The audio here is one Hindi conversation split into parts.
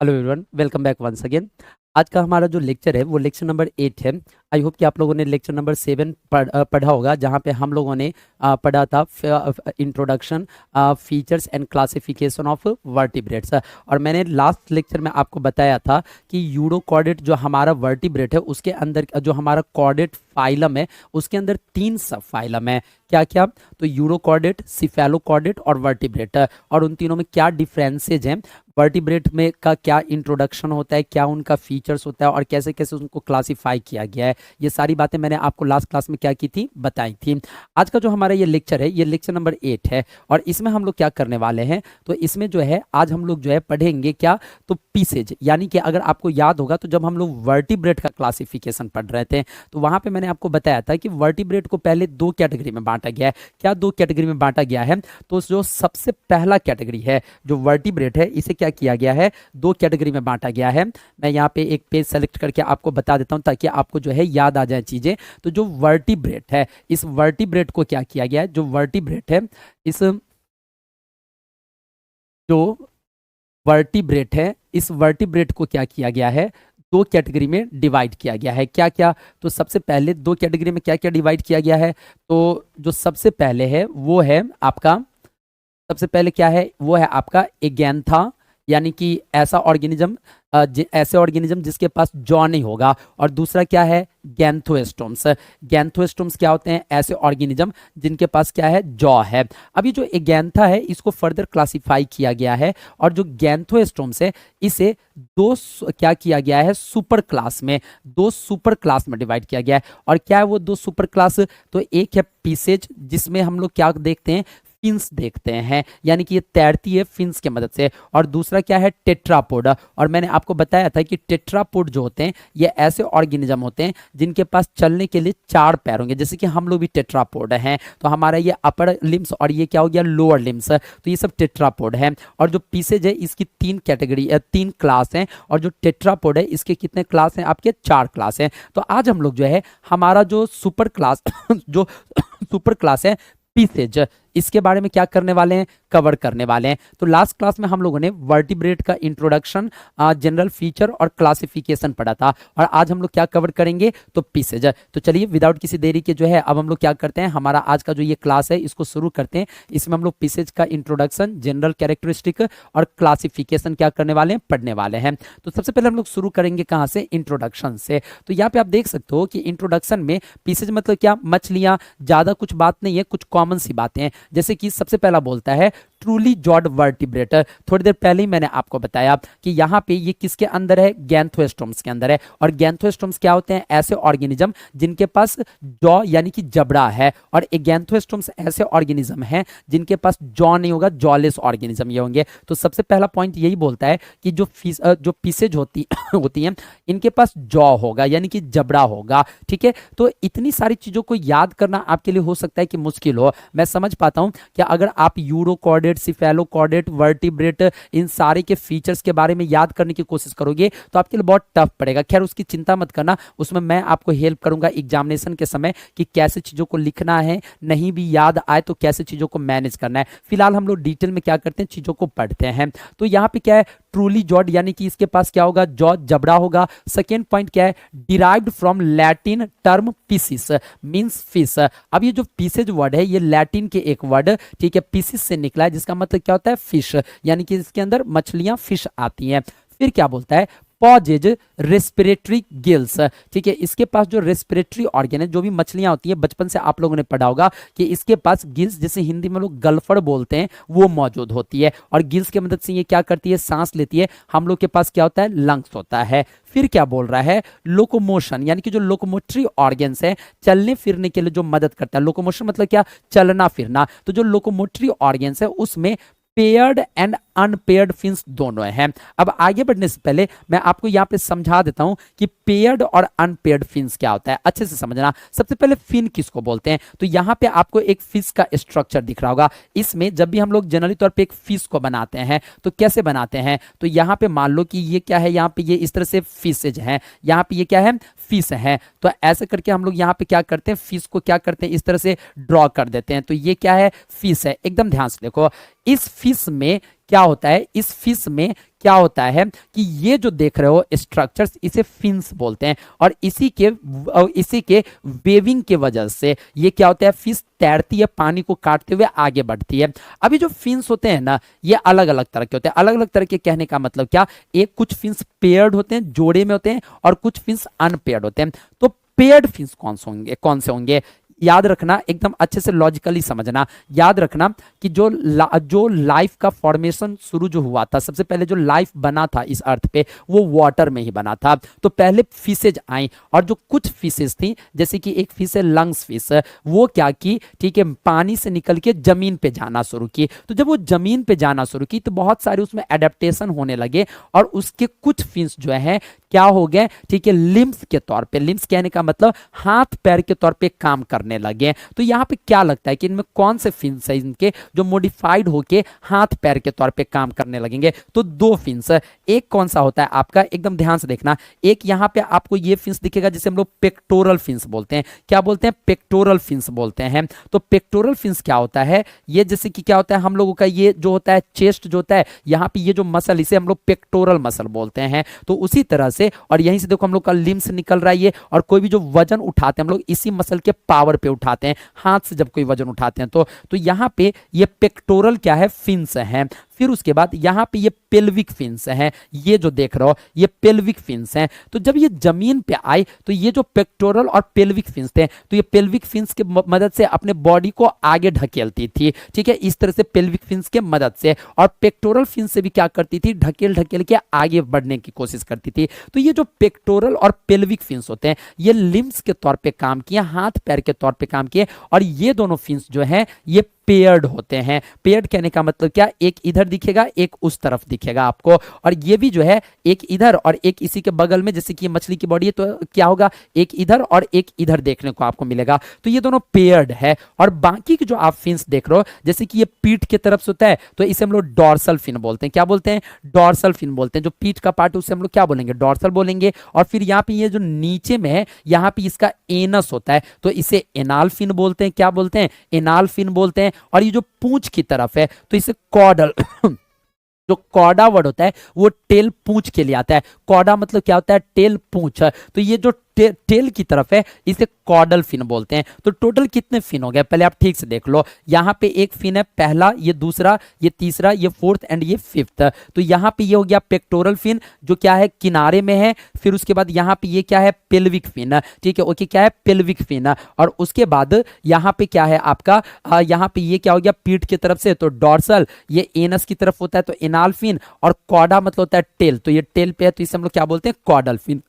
Hello everyone, welcome back once again. आज का हमारा जो लेक्चर है वो लेक्चर नंबर 8 है। आई होप कि आप लोगों ने लेक्चर नंबर 7 पढ़ा होगा, जहाँ पे हम लोगों ने पढ़ा था introduction, features and classification of vertebrates. और मैंने लास्ट लेक्चर में आपको बताया था कि यूरोकॉर्डेट जो हमारा वर्टिब्रेट है उसके अंदर जो हमारा कॉर्डेट फाइलम है उसके अंदर 3 सब फाइलम है। क्या क्या? तो यूरोकॉर्डेट, सिफेलोकॉर्डेट और वर्टिब्रेट। और उन तीनों में क्या डिफरेंसेज हैं, वर्टिब्रेट में का क्या इंट्रोडक्शन होता है, क्या उनका फीचर्स होता है और कैसे कैसे उनको क्लासिफाई किया गया है, ये सारी बातें मैंने आपको लास्ट क्लास में क्या की थी, बताई थी। आज का जो हमारा ये लेक्चर है ये लेक्चर नंबर 8 है। और इसमें हम लोग क्या करने वाले हैं, तो इसमें जो है आज हम लोग जो है पढ़ेंगे क्या, तो पीसेज। यानी कि अगर आपको याद होगा तो जब हम लोग वर्टिब्रेट का क्लासिफिकेशन पढ़ रहे थे तो वहां पे मैंने आपको बताया था कि वर्टिब्रेट को पहले 2 कैटेगरी में बांटा गया है। क्या 2 कैटेगरी में बांटा गया है? तो जो सबसे पहला कैटेगरी है जो वर्टिब्रेट है, इसे क्या किया गया है, 2 कैटेगरी में बांटा गया है। मैं यहाँ पे एक पेज सेलेक्ट करके आपको बता देता हूँ ताकि आपको जो है याद आ जाए चीजें। तो जो वर्टिब्रेट है, इस वर्टिब्रेट को क्या किया गया है, जो वर्टिब्रेट है, इस जो वर्टिब्रेट है, इस वर्टिब्रेट को क्या किया गया है, 2 कैटेगरी में डिवाइड किया गया है। क्या क्या? तो सबसे पहले 2 कैटेगरी में क्या क्या डिवाइड किया गया है, तो जो सबसे पहले है वो है आपका, सबसे पहले क्या है, वो है आपका एगैंथा, यानी कि ऐसा ऑर्गेनिज्म, ऐसे ऑर्गेनिज्म जिसके पास जॉ नहीं होगा। और दूसरा क्या है, गैंथोस्टोम्स। गैंथोस्टोम्स क्या होते हैं, ऐसे ऑर्गेनिज्म जिनके पास क्या है, जॉ है। अब ये जो एगैंथा है इसको फर्दर क्लासिफाई किया गया है और जो गैंथोस्टोम्स है इसे क्या किया गया है, सुपर क्लास में, 2 सुपर क्लास में डिवाइड किया गया है। और क्या है वो 2 सुपर क्लास, तो एक है पीसेज जिसमें हम लोग क्या देखते हैं, फिन्स देखते हैं, यानी कि ये तैरती है फिन्स की मदद से। और दूसरा क्या है, टेट्रापोड। और मैंने आपको बताया था कि टेट्रापोड जो होते हैं ये ऐसे ऑर्गेनिज्म होते हैं जिनके पास चलने के लिए 4 पैर होंगे, जैसे कि हम लोग भी टेट्रापोड हैं। तो हमारा ये अपर लिम्स और ये क्या हो गया, लोअर लिम्स, तो ये सब टेट्रापोड है। और जो पीसेज है इसकी 3 कैटेगरी, 3 क्लास हैं। और जो टेट्रापोड है इसके कितने क्लास हैं, आपके 4 क्लास हैं। तो आज हम लोग जो है हमारा जो सुपर क्लास जो सुपर क्लास है पीसेज, इसके बारे में क्या करने वाले हैं, कवर करने वाले हैं। तो लास्ट क्लास में हम लोगों ने वर्टिब्रेट का इंट्रोडक्शन, जनरल फीचर और क्लासिफिकेशन पढ़ा था। और आज हम लोग क्या कवर करेंगे, तो पीसेज। तो चलिए विदाउट किसी देरी के जो है अब हम लोग क्या करते हैं, हमारा आज का जो ये क्लास है इसको शुरू करते हैं। इसमें हम लोग पीसेज का इंट्रोडक्शन, जनरल कैरेक्टरिस्टिक और क्लासिफिकेशन क्या करने वाले हैं, पढ़ने वाले हैं। तो सबसे पहले हम लोग शुरू करेंगे कहाँ से, इंट्रोडक्शन से। तो यहाँ पे आप देख सकते हो कि इंट्रोडक्शन में पीसेज मतलब क्या, मछलियां, ज्यादा कुछ बात नहीं है, कुछ कॉमन सी बातें हैं। जैसे कि सबसे पहला बोलता है ट्रूली जॉड वर्टिब्रेट। थोड़ी देर पहले ही मैंने आपको बताया कि यहाँ पे ये किसके अंदर है, गैंथोस्टोम्स के अंदर है। और गैंथोस्टोम्स क्या होते हैं, ऐसे ऑर्गेनिज्म जिनके पास जॉ यानी कि जबड़ा है। और गैंथोस्टोम्स ऐसे ऑर्गेनिज्म हैं जिनके पास जॉ नहीं होगा, जॉलेस ऑर्गेनिज्म ये होंगे। तो सबसे पहला पॉइंट यही बोलता है कि जो पीसेज होती हैं इनके पास जॉ होगा यानी कि जबड़ा होगा। ठीक है, तो इतनी सारी चीजों को याद करना आपके लिए हो सकता है कि मुश्किल हो, मैं समझ पाता हूं कि अगर आप यूरोकॉर्डेट, सिफेलोकॉर्डेट, वर्टिब्रेट, इन सारे के फीचर्स के बारे में याद करने की कोशिश करोगे तो आपके लिए बहुत टफ पड़ेगा। खैर उसकी चिंता मत करना, उसमें मैं आपको हेल्प करूंगा एग्जामिनेशन के समय कि कैसे चीजों को लिखना है, नहीं भी याद आए तो कैसे चीजों को मैनेज करना है। फिलहाल हम लोग डिटेल में क्या करते हैं, चीजों को पढ़ते हैं। तो यहाँ पे क्या है, ट्रूली जॉड यानी कि इसके पास क्या होगा, जॉ, जबड़ा होगा। सेकेंड पॉइंट क्या है, derived from Latin term pieces means fish. अब ये जो पीसेज वर्ड है ये लैटिन के एक वर्ड, ठीक है, पीसिस से निकला है जिसका मतलब क्या होता है, फिश, यानी कि इसके अंदर मछलियां, फिश आती हैं। फिर क्या बोलता है, पॉजेज रेस्पिरेटरी गिल्स। ठीक है, इसके पास जो रेस्पिरेटरी ऑर्गन है, जो भी मछलियां होती है, बचपन से आप लोगों ने पढ़ा होगा कि इसके पास गिल्स, जैसे हिंदी में लोग गलफड़ बोलते हैं, वो मौजूद होती है। और गिल्स की मदद से ये क्या करती है, सांस लेती है। हम लोग के पास क्या होता है, लंग्स होता है। फिर क्या बोल रहा है, लोकोमोशन, यानी कि जो लोकोमोटरी ऑर्गन्स है, चलने फिरने के लिए जो मदद करता है। लोकोमोशन मतलब क्या, चलना फिरना। तो जो लोकोमोटरी ऑर्गन्स है उसमें पेयर्ड एंड अनपेयर्ड फिन्स दोनों हैं। अब आगे बढ़ने से पहले मैं आपको यहाँ पे समझा देता हूं कि पेयर्ड और अनपेयर्ड फिन्स क्या होता है, अच्छे से समझना। सबसे पहले फिन किसको बोलते हैं, तो यहाँ पे आपको एक फिश का स्ट्रक्चर दिख रहा होगा। इसमें जब भी हम लोग जनरली तौर पे एक फिश को बनाते हैं तो कैसे बनाते हैं, तो यहाँ पे मान लो कि ये क्या है, यहाँ पे ये इस तरह से फिशेज हैं, यहाँ पे ये क्या है, फिश है। तो ऐसे करके हम लोग यहाँ पे क्या करते हैं, फिश को क्या करते हैं, इस तरह से ड्रॉ कर देते हैं। तो ये क्या है, फिश है। एकदम ध्यान से देखो, इस फिश में क्या होता है, इस फिश में क्या होता है कि ये जो देख रहे हो स्ट्रक्चर्स, इसे फिन्स बोलते हैं, और इसी के वेविंग के वजह से ये क्या होता है, फिश तैरती है, पानी को काटते हुए आगे बढ़ती है। अभी जो फिन्स होते हैं ना, ये अलग अलग तरह के होते हैं। अलग अलग तरह के कहने का मतलब क्या, एक कुछ फिन्स पेयर्ड होते हैं, जोड़े में होते हैं, और कुछ फिन्स अनपेयर्ड होते हैं। तो पेयर्ड फिन्स कौन से होंगे, याद रखना, एकदम अच्छे से लॉजिकली समझना। याद रखना कि जो लाइफ का फॉर्मेशन शुरू जो हुआ था, सबसे पहले जो लाइफ बना था इस अर्थ पे, वो वाटर में ही बना था। तो पहले फिशेज आई, और जो कुछ फिशेज थी, जैसे कि एक फिश है लंग्स फिश, वो क्या की, ठीक है, पानी से निकल के जमीन पे जाना शुरू की। तो जब वो जमीन पे जाना शुरू की तो बहुत सारे उसमें एडेप्टेशन होने लगे, और उसके कुछ फिश जो है क्या हो गए, ठीक है, लिम्स के तौर पे, लिम्स कहने का मतलब हाथ पैर के तौर पे काम करने लगे। तो यहाँ पे क्या लगता है कि इनमें कौन से फिन्स है इनके जो मॉडिफाइड होके हाथ पैर के तौर पे काम करने लगेंगे? तो दो फिन्स, एक कौन सा होता है आपका, एकदम ध्यान से देखना, एक यहाँ पे आपको ये फिन्स दिखेगा जिसे हम लोग पेक्टोरल फिन्स बोलते हैं। क्या बोलते हैं? पेक्टोरल फिन्स बोलते हैं। तो पेक्टोरल फिन्स क्या होता है, ये जैसे कि क्या होता है, हम लोगों का ये जो होता है चेस्ट जो होता है, यहाँ पे ये जो मसल, इसे हम लोग पेक्टोरल मसल बोलते हैं। तो उसी तरह से, और यहीं से देखो हम लोग का लिम्स निकल रहा है ये, और कोई भी जो वजन उठाते हैं हम लोग इसी मसल के पावर पे उठाते हैं, हाथ से जब कोई वजन उठाते हैं तो यहाँ पे ये पेक्टोरल क्या है, फिन्स हैं। फिर उसके बाद यहाँ पे ये पेल्विक फिन्स हैं, ये जो देख रहे हो ये पेल्विक फिन्स हैं। तो जब ये जमीन पे आए तो ये जो पेक्टोरल और पेल्विक फिन्स थे, तो ये पेल्विक फिन्स के मदद से अपने बॉडी को आगे ढकेलती थी, ठीक है, इस तरह से पेल्विक फिन्स के मदद से, और पेक्टोरल फिन्स से भी क्या करती थी, ढकेल ढकेल के आगे बढ़ने की कोशिश करती थी। तो ये जो पेक्टोरल और पेल्विक फिन्स होते हैं, ये लिम्स के तौर पे काम किए, हाथ पैर के तौर पे काम किए, और ये दोनों फिन्स जो हैं ये पेयर्ड होते हैं। पेयर्ड कहने का मतलब क्या, एक इधर दिखेगा एक उस तरफ दिखेगा आपको, और ये भी जो है एक इधर और एक इसी के बगल में, जैसे कि मछली की बॉडी है तो क्या होगा, एक इधर और एक इधर देखने को आपको मिलेगा। तो ये दोनों पेयर्ड है। और बाकी के जो आप फिन्स देख रहे हो, जैसे कि ये पीठ की तरफ से होता है तो इसे हम लोग डॉर्सल फिन बोलते हैं। क्या बोलते हैं? डॉर्सल फिन बोलते हैं। जो पीठ का पार्ट है उसे हम लोग क्या बोलेंगे, डॉर्सल बोलेंगे। और फिर यहाँ पे ये जो नीचे में है, यहाँ पे इसका एनस होता है तो इसे एनाल फिन बोलते हैं। क्या बोलते हैं? एनाल फिन बोलते हैं। और ये जो पूंछ की तरफ है तो इसे कॉडल जो कॉडा वर्ड होता है वो टेल पूंछ के लिए आता है। कॉडा मतलब क्या होता है, टेल पूंछ। तो ये जो टेल की तरफ है इसे कॉडल फिन बोलते हैं। तो टोटल कितने फिन हो गए, पहले आप ठीक से देख लो। यहाँ पे एक फिन है, पहला, ये दूसरा, ये तीसरा, ये फोर्थ एंड ये फिफ्थ। तो यहाँ पे ये हो गया पेक्टोरल फिन जो क्या है किनारे में है। फिर उसके बाद यहाँ पे ये क्या है, पेल्विक फिन, ठीक है, ओके, क्या है, पेल्विक फिन। और उसके बाद यहाँ पे क्या है आपका, यहाँ पे ये क्या हो गया, पीठ की तरफ से तो डॉर्सल, ये एनस की तरफ होता है तो एनाल फिन, और कॉडा मतलब होता है टेल, तो ये टेल पे है तो इसे हम लोग क्या बोलते हैं, कॉडल फिन।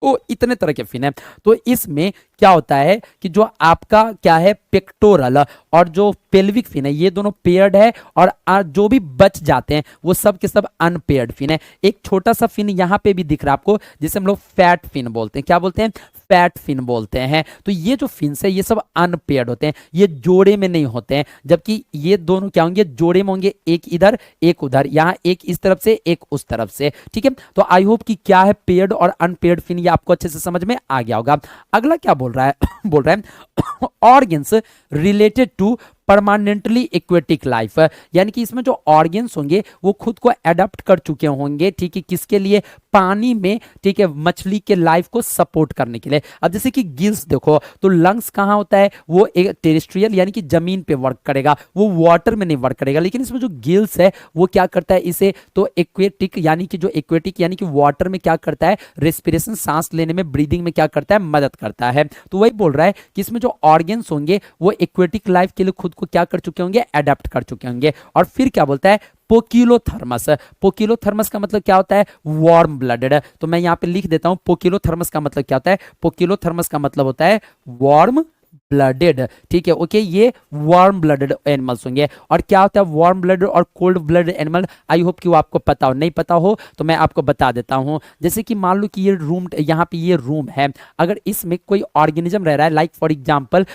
तो इतने तरह के फिन है। तो इसमें क्या होता है कि जो आपका क्या है पेक्टोरल और जो पेल्विक फिन है ये दोनों पेयर्ड है, और जो भी बच जाते हैं वो सब के सब अनपेयर्ड फिन है। एक छोटा सा फिन यहाँ पे भी दिख रहा है आपको जिसे हम लोग फैट फिन बोलते हैं। क्या बोलते हैं? फैट फिन बोलते हैं। तो ये जो फिन्स है ये सब अनपेयर्ड होते हैं, ये जोड़े में नहीं होते हैं, जबकि ये दोनों क्या होंगे, जोड़े में होंगे, एक इधर एक उधर, यहाँ एक इस तरफ से एक उस तरफ से, ठीक है। तो आई होप कि क्या है पेयर्ड और अनपेयर्ड फिन ये आपको अच्छे से समझ में आ गया होगा। अगला क्या बोल रहा है बोल रहा है organs related to permanently aquatic life, यानी कि इसमें जो ऑर्गन्स होंगे वो खुद को एडप्ट कर चुके होंगे, ठीक है, किसके लिए, पानी में, ठीक है, मछली के लाइफ को सपोर्ट करने के लिए। अब जैसे कि गिल्स देखो तो लंग्स कहाँ होता है, वो एक टेरेस्ट्रियल यानी कि जमीन पे वर्क करेगा, वो वाटर में नहीं वर्क करेगा। लेकिन इसमें जो गिल्स है वो क्या करता है, इसे तो एक्वेटिक यानी कि जो एक्वेटिक यानी कि वाटर में क्या करता है, रेस्पिरेशन, सांस लेने में, ब्रीदिंग में क्या करता है, मदद करता है। तो वही बोल रहा है कि इसमें जो ऑर्गन्स होंगे वो एक्वेटिक लाइफ के लिए खुद को क्या कर चुके होंगे, एडेप्ट कर चुके होंगे। और फिर क्या बोलता है, पोकिलोथर्मस। पोकिलोथर्मस का मतलब क्या होता है, वार्म ब्लडेड। तो मैं यहां पे लिख देता हूं पोकिलोथर्मस का मतलब क्या होता है, पोकिलोथर्मस का मतलब होता है वार्म ब्लडेड, ठीक है, ओके, ये वार्म ब्लडेड एनिमल्स होंगे। और क्या होता है वार्म ब्लडेड और cold blooded animal, I hope कि वो आपको पता हो, नहीं पता हो तो मैं आपको बता देता हूं। जैसे कि मान लो कि ये रूम, यहाँ पे ये रूम है, अगर इसमें कोई ऑर्गेनिज्म रह रहा है, लाइक फॉर एग्जांपल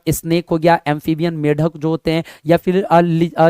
स्नेक हो गया, एम्फीबियन, मेढक जो होते हैं, या फिर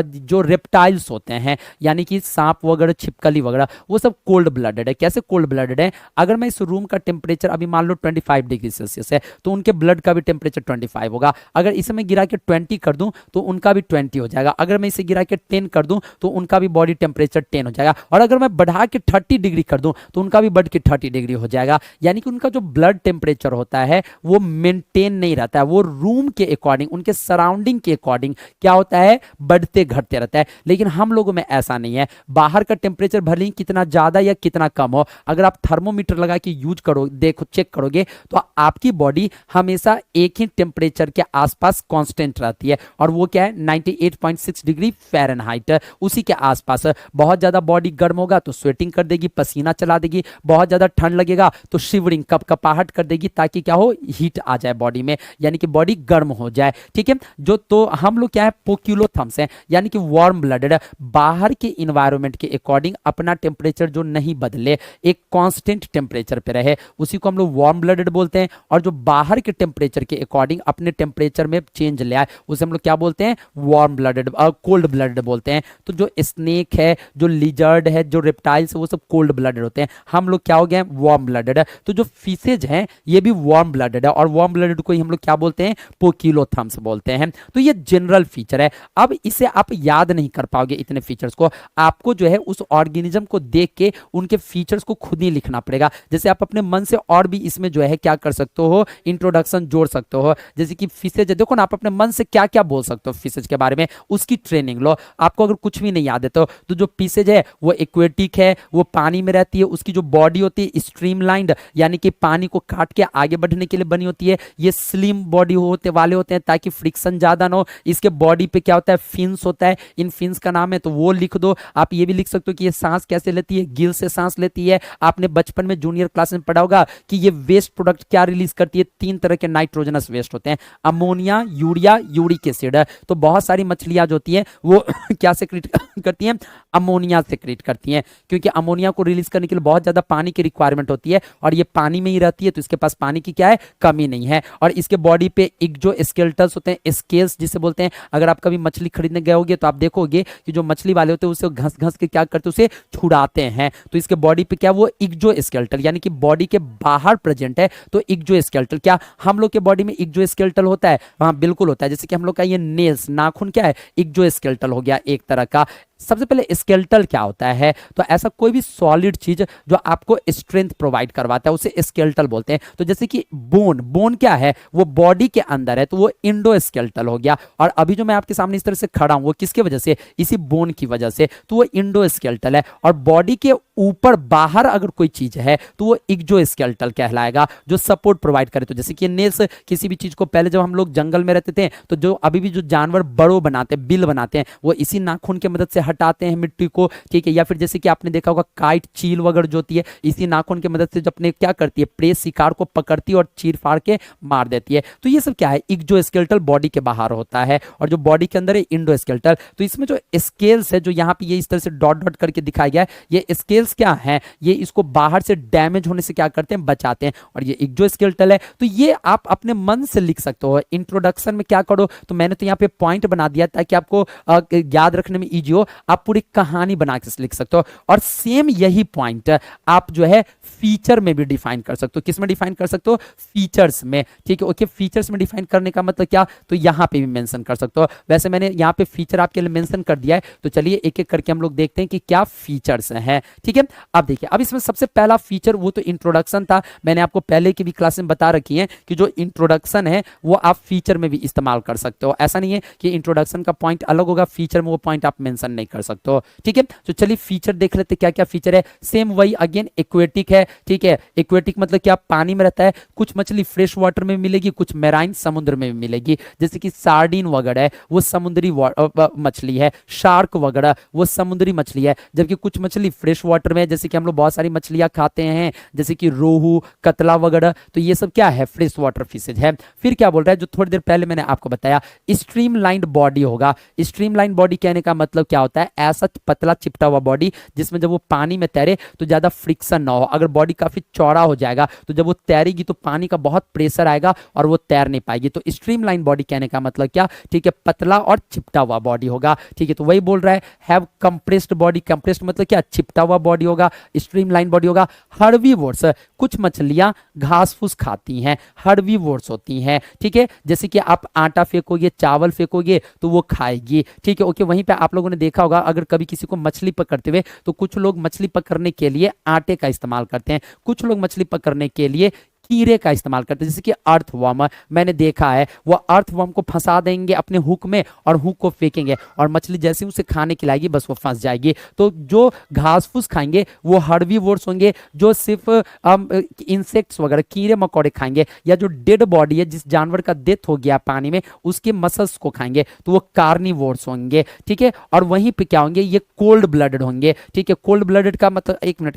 जो रेप्टाइल्स होते हैं यानी कि सांप वगैरह, छिपकली वगैरह, वो सब कोल्ड ब्लडेड है। कैसे कोल्ड ब्लडेड है, अगर मैं इस रूम का टेम्परेचर अभी मान लो 25 डिग्री सेल्सियस है तो उनके ब्लड का भी टेम्परेचर 25 25 होगा। अगर इसे मैं गिरा के 20 कर दूं तो उनका भी 20 हो जाएगा। अगर मैं इसे गिरा के 10 कर दूं तो उनका भी बॉडी टेम्परेचर 10 हो जाएगा। और अगर मैं बढ़ा के 30 डिग्री कर दूं तो उनका भी बढ़ के 30 डिग्री हो जाएगा। यानी कि उनका जो ब्लड टेम्परेचर होता है वो मेंटेन नहीं रहता है, वो रूम के अकॉर्डिंग, उनके सराउंडिंग के अकॉर्डिंग क्या होता है, बढ़ते घटते रहता है। लेकिन हम लोगों में ऐसा नहीं है। बाहर का टेम्परेचर भले ही कितना ज्यादा या कितना कम हो, अगर आप थर्मोमीटर लगा के यूज करो, देखो, चेक करोगे तो आपकी बॉडी हमेशा एक ही टेम्परेचर के आसपास कांस्टेंट रहती है, और वो क्या है, 98.6 डिग्री फ़ारेनहाइट, उसी के आसपास। बहुत ज्यादा बॉडी गर्म होगा तो स्वेटिंग कर देगी, पसीना चला देगी। बहुत ज्यादा ठंड लगेगा तो शिवरिंग, कपकपाहट कर देगी, ताकि क्या हो, हीट आ जाए बॉडी में, यानी कि बॉडी गर्म हो जाए। ठीक है, जो तो हम लोग क्या है, पोक्यूलोथम्स हैं, यानी कि वार्म ब्लडेड, बाहर के इन्वायरमेंट के अकॉर्डिंग अपना टेम्परेचर जो नहीं बदले, एक कांस्टेंट टेम्परेचर पे रहे, उसी को हम लोग वार्म ब्लडेड बोलते हैं। और जो बाहर के टेम्परेचर के अकॉर्डिंग अपने टेम्परेचर में चेंज ले आए, उसे हम लोग क्या बोलते हैं, वार्म ब्लडेड, कोल्ड ब्लडेड बोलते हैं। तो जो स्नेक है, जो लिजर्ड है, जो रेप्टाइल्स है, वो सब कोल्ड ब्लडेड होते हैं। हम लोग क्या हो गए, वार्म ब्लडेड। तो जो फिशेज हैं ये भी वार्म ब्लडेड है, और वार्म ब्लडेड को ही हम लोग क्या बोलते हैं, पोकिलोथम्स बोलते हैं। तो ये जनरल फीचर है। अब इसे आप याद नहीं कर पाओगे इतने फीचर्स को, आपको जो है उस ऑर्गेनिज्म को देख के उनके फीचर्स को खुद ही लिखना पड़ेगा। जैसे आप अपने मन से और भी इसमें जो है क्या कर सकते हो, इंट्रोडक्शन जोड़ सकते हो। जैसे कि फिशेज है, देखो ना, आप अपने मन से क्या क्या बोल सकते हो फिशेज के बारे में, उसकी ट्रेनिंग लो। आपको अगर कुछ भी नहीं याद है तो जो फिशेज है वो एक्वेटिक है, वो पानी में रहती है, उसकी जो बॉडी होती है स्ट्रीमलाइंड, यानी कि पानी को काट के आगे बढ़ने के लिए बनी होती है। ये स्लिम बॉडी होते वाले होते हैं ताकि फ्रिक्शन ज्यादा ना हो। इसके बॉडी पे क्या होता है, फिन्स होता है, इन फिन्स का नाम है तो वो लिख दो। आप ये भी लिख सकते हो कि ये सांस कैसे लेती है, गिल से सांस लेती है। आपने बचपन में जूनियर क्लास में पढ़ा होगा कि ये वेस्ट प्रोडक्ट क्या रिलीज करती है, 3 तरह के नाइट्रोजनस वेस्ट होते हैं, अमोनिया, यूरिया, यूरिक एसिड। तो बहुत सारी मछलियां जो होती हैं वो क्या सेक्रेट करती हैं, अमोनिया सेक्रेट करती हैं, क्योंकि अमोनिया को रिलीज करने के लिए बहुत ज्यादा पानी की रिक्वायरमेंट होती है, और ये पानी में ही रहती है, तो इसके पास पानी की क्या है, कमी नहीं है। और इसके बॉडी पे एक जो स्केलेटल्स होते हैं, स्केल्स जिसे बोलते हैं, अगर आप कभी मछली खरीदने गए होगे तो आप देखोगे कि जो मछली वाले होते हैं उसे घस घस के क्या करते हैं, उसे छुड़ाते हैं। तो इसके बॉडी पे क्या, वो इक्जो स्केलेटल, यानी कि बॉडी के बाहर प्रेजेंट है। तो इक्जो स्केलेटल, क्या हम लोग के बॉडी में इक्जो स्केलेटल होता है? हाँ, बिल्कुल होता है। जैसे कि हम लोग का ये नेल्स, नाखून क्या है, इक्जो स्केलेटल हो गया एक तरह का। सबसे पहले स्केलेटल क्या होता है, तो ऐसा कोई भी सॉलिड चीज जो आपको स्ट्रेंथ प्रोवाइड करवाता है उसे स्केलेटल बोलते हैं। तो जैसे कि बोन, बोन क्या है, वो बॉडी के अंदर है, तो वो इंडोस्केलेटल हो गया। और अभी जो मैं आपके सामने इस तरह से खड़ा हूं वो किसकी वजह से, इसी बोन की वजह से, तो वो इंडोस्केलेटल है। और बॉडी के ऊपर बाहर अगर कोई चीज है तो वो एक्सोस्केलेटल कहलाएगा, जो सपोर्ट प्रोवाइड करे। तो जैसे कि नेल्स, किसी भी चीज को, पहले जब हम लोग जंगल में रहते थे तो जो अभी भी जो जानवर बड़ो बनाते हैं, बिल बनाते हैं, वो इसी नाखून की मदद से हटाते हैं मिट्टी को, ठीक है। या फिर जैसे कि आपने देखा होगा काइट, चील वगैरह जो होती है, इसी नाखून की मदद से जो अपने क्या करती है, प्रे शिकार को पकड़ती है और चीर फाड़ के मार देती है। तो ये सब क्या है, एक्सोस्केलेटल बॉडी के बाहर होता है, और जो बॉडी के अंदर है इंडोस्केलेटल। तो इसमें जो स्केल्स है, जो यहाँ पे ये इस तरह से डॉट डॉट करके दिखाया गया है, ये स्केल्स क्या है, ये इसको बाहर से डैमेज होने से क्या करते हैं, बचाते हैं। और ये एक्सोस्केलेटल है, तो ये आप अपने मन से लिख सकते हो। इंट्रोडक्शन में क्या करो, तो मैंने तो यहाँ पे पॉइंट बना दिया ताकि आपको याद रखने में इजी हो, आप पूरी कहानी बना के लिख सकते हो। और सेम यही पॉइंट आप जो है फीचर में भी डिफाइन कर सकते हो। किस में डिफाइन कर सकते हो, फीचर्स में, ठीक है। ओके, फीचर्स में डिफाइन करने का मतलब क्या, तो यहां पे भी मेंशन कर सकते हो। वैसे मैंने यहां पे फीचर आपके लिए मेंशन कर दिया है, तो चलिए एक एक करके हम लोग देखते हैं कि क्या फीचर्स हैं, ठीक है। अब देखिए, अब इसमें सबसे पहला फीचर वो तो इंट्रोडक्शन था। मैंने आपको पहले की भी क्लास में बता रखी है कि जो इंट्रोडक्शन है वो आप फीचर में भी इस्तेमाल कर सकते हो। ऐसा नहीं है कि इंट्रोडक्शन का पॉइंट अलग होगा, फीचर में वो पॉइंट आप मेंशन नहीं कर सकते हो, ठीक है। तो चलिए फीचर देख लेते क्या क्या फीचर है। सेम वही अगेन, एक्वेटिक है, ठीक है। एक्वेटिक मतलब क्या, पानी में रहता है। कुछ मछली फ्रेश वाटर में मिलेगी, कुछ मैराइन समुद्र में मिलेगी। जैसे कि सार्डिन वगैरह है वो समुद्री मछली है, शार्क वगैरह वो समुद्री मछली है। जबकि कुछ मछली फ्रेश वाटर में, जैसे कि हम लोग बहुत सारी मछलियां खाते हैं, जैसे कि रोहू, कतला वगैरह, तो ये सब क्या है, फ्रेश वाटर फिशेज है। फिर क्या बोल रहा है, जो थोड़ी देर पहले मैंने आपको बताया, स्ट्रीमलाइंड बॉडी होगा। स्ट्रीमलाइन बॉडी कहने का मतलब क्या होता होता है, ऐसा पतला चिपटा हुआ बॉडी जिसमें जब वो पानी में तैरे तो ज्यादा फ्रिक्शन ना हो। अगर बॉडी काफी चौड़ा हो जाएगा तो जब वो तैरेगी तो पानी का बहुत प्रेशर आएगा और वो तैर नहीं पाएगी। तो स्ट्रीमलाइन बॉडी कहने का मतलब क्या, ठीक है, पतला और चिपटा हुआ बॉडी होगा, ठीक है। तो वही बोल रहा है हैव कंप्रेस्ड बॉडी, कंप्रेस्ड मतलब क्या, चिपटा हुआ बॉडी होगा, स्ट्रीमलाइन बॉडी होगा। हर्बीवोर्स, कुछ मछलियां घास फूस खाती हैं, हर्बीवोर्स होती हैं, ठीक है। जैसे कि आप आटा फेंकोगे, चावल फेंकोगे तो वो खाएगी, ठीक है, ओके। वहीं पे आप लोगों ने देखा होगा अगर कभी किसी को मछली पकड़ते हुए तो कुछ लोग मछली पकड़ने के लिए आटे का इस्तेमाल करते हैं, कुछ लोग मछली पकड़ने के लिए कीड़े का इस्तेमाल करते हैं, जैसे कि अर्थवर्म मैंने देखा है, वो अर्थवर्म को फंसा देंगे अपने हुक में और हुक को फेंकेंगे और मछली जैसे उसे खाने खिलाएगी बस वो फंस जाएगी। तो जो घास फूस खाएंगे वो हर्बीवोर्स होंगे, जो सिर्फ इंसेक्ट्स वगैरह कीड़े मकोड़े खाएंगे या जो डेड बॉडी है जिस जानवर का डेथ हो गया पानी में उसके मसल्स को खाएंगे तो वो कार्निवोर्स होंगे, ठीक है। और वहीं पे क्या होंगे, ये कोल्ड ब्लडेड होंगे, ठीक है। कोल्ड ब्लडेड का मतलब, एक मिनट,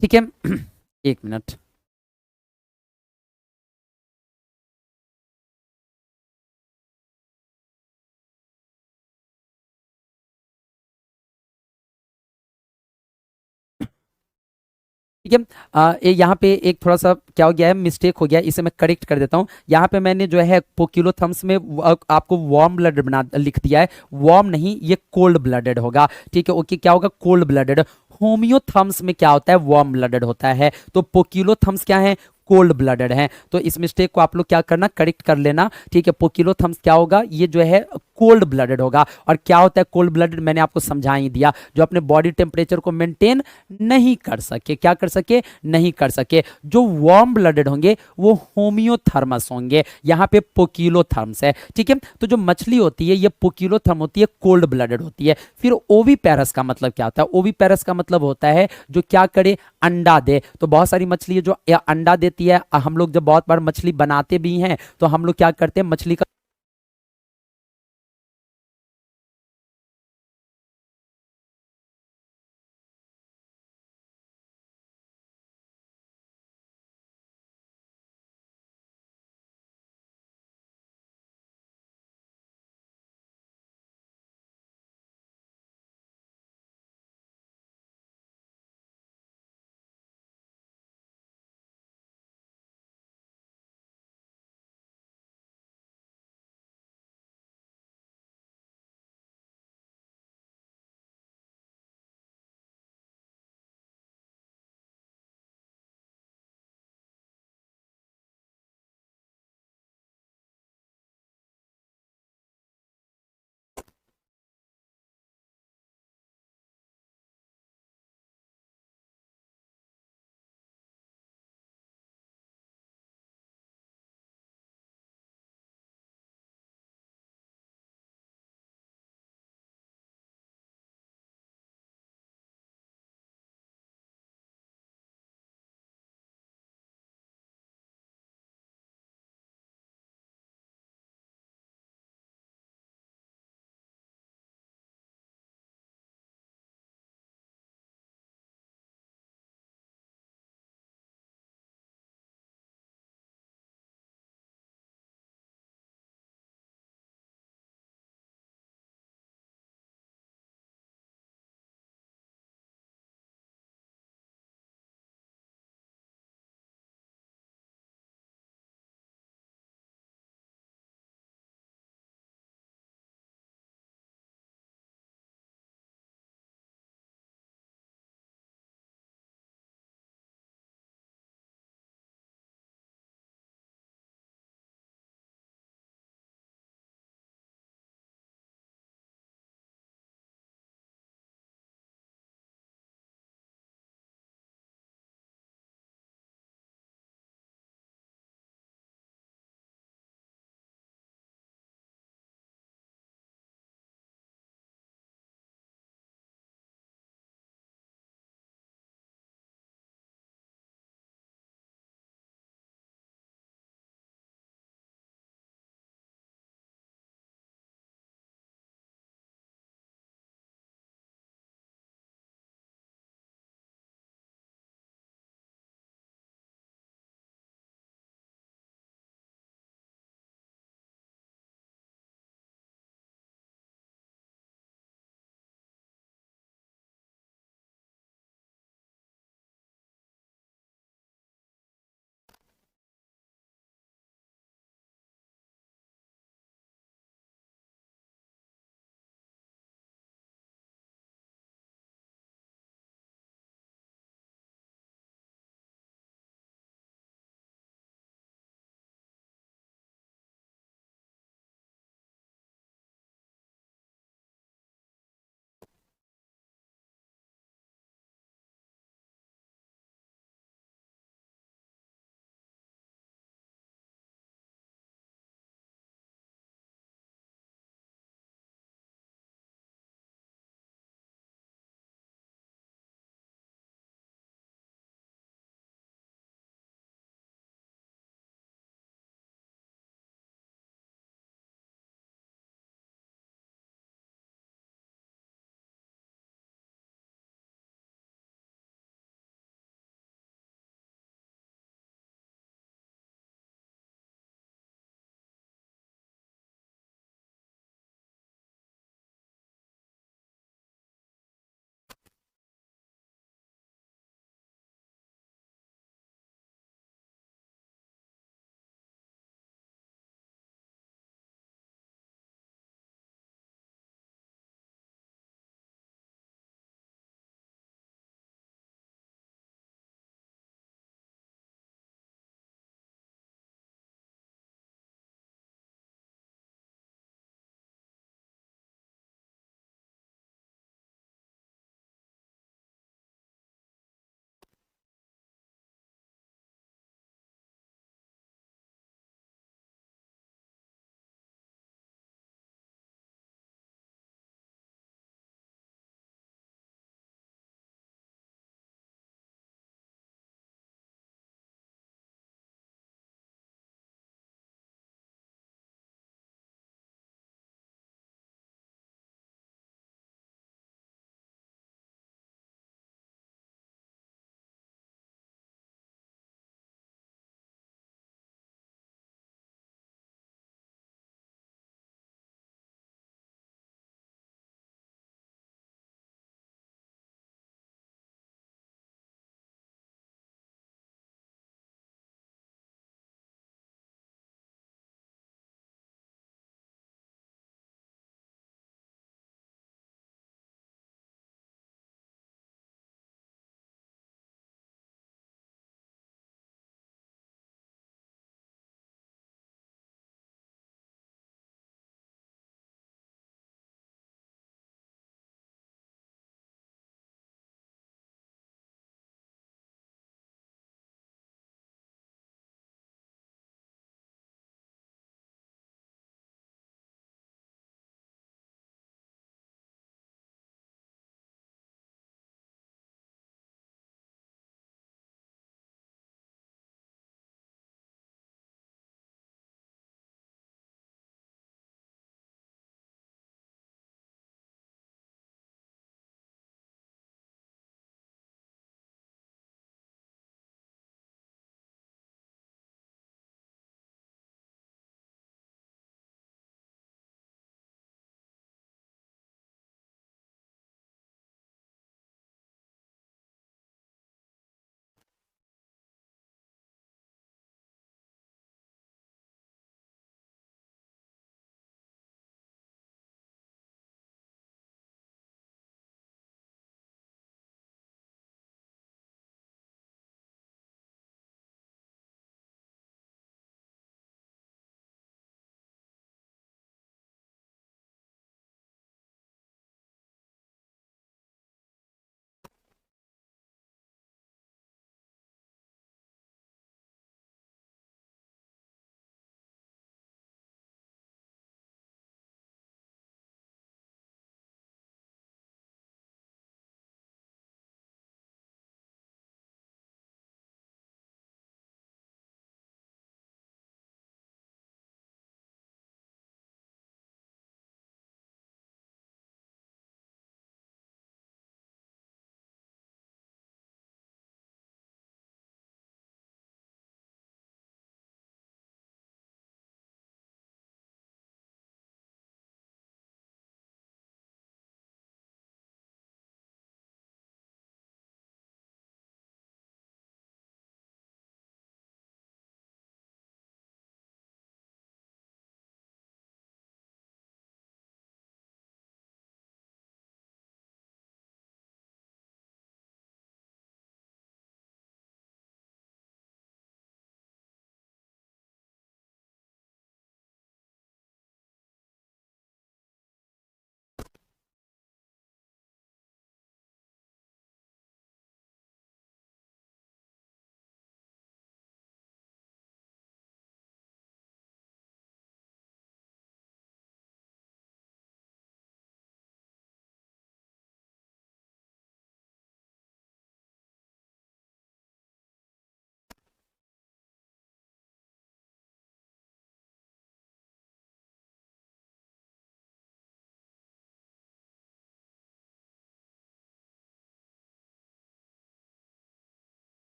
ठीक है, एक मिनट। ठीक है, यहाँ पे एक थोड़ा सा क्या हो गया है, मिस्टेक हो गया, इसे मैं करेक्ट कर देता हूँ। यहाँ पे मैंने जो है पोकिलोथम्स में आपको वार्म ब्लडेड बना लिख दिया है, वार्म नहीं, ये कोल्ड ब्लडेड होगा, ठीक है, ओके। क्या होगा, कोल्ड ब्लडेड। होमियोथम्स में क्या होता है, वार्म ब्लडेड होता है। तो पोकिलोथम्स क्या है, कोल्ड ब्लडेड है। तो इस मिस्टेक को आप लोग क्या करना, करेक्ट कर लेना, ठीक है। पोकिलोथम्स क्या होगा, ये जो है कोल्ड ब्लडेड होगा। और क्या होता है कोल्ड ब्लडेड, मैंने आपको समझा ही दिया, जो अपने बॉडी टेम्परेचर को मेंटेन नहीं कर सके, क्या कर सके, नहीं कर सके। जो वार्म ब्लडेड होंगे वो होमियोथर्मस होंगे, यहाँ पे पोकिलोथर्म्स है, ठीक है। तो जो मछली होती है ये पोकिलोथर्म होती है, कोल्ड ब्लडेड होती है। फिर ओविपेरस का मतलब क्या होता है, ओविपेरस का मतलब होता है जो क्या करे, अंडा दे। तो बहुत सारी मछली है जो अंडा देती है, हम लोग जब बहुत बार मछली बनाते भी हैं तो हम लोग क्या करते हैं, मछली का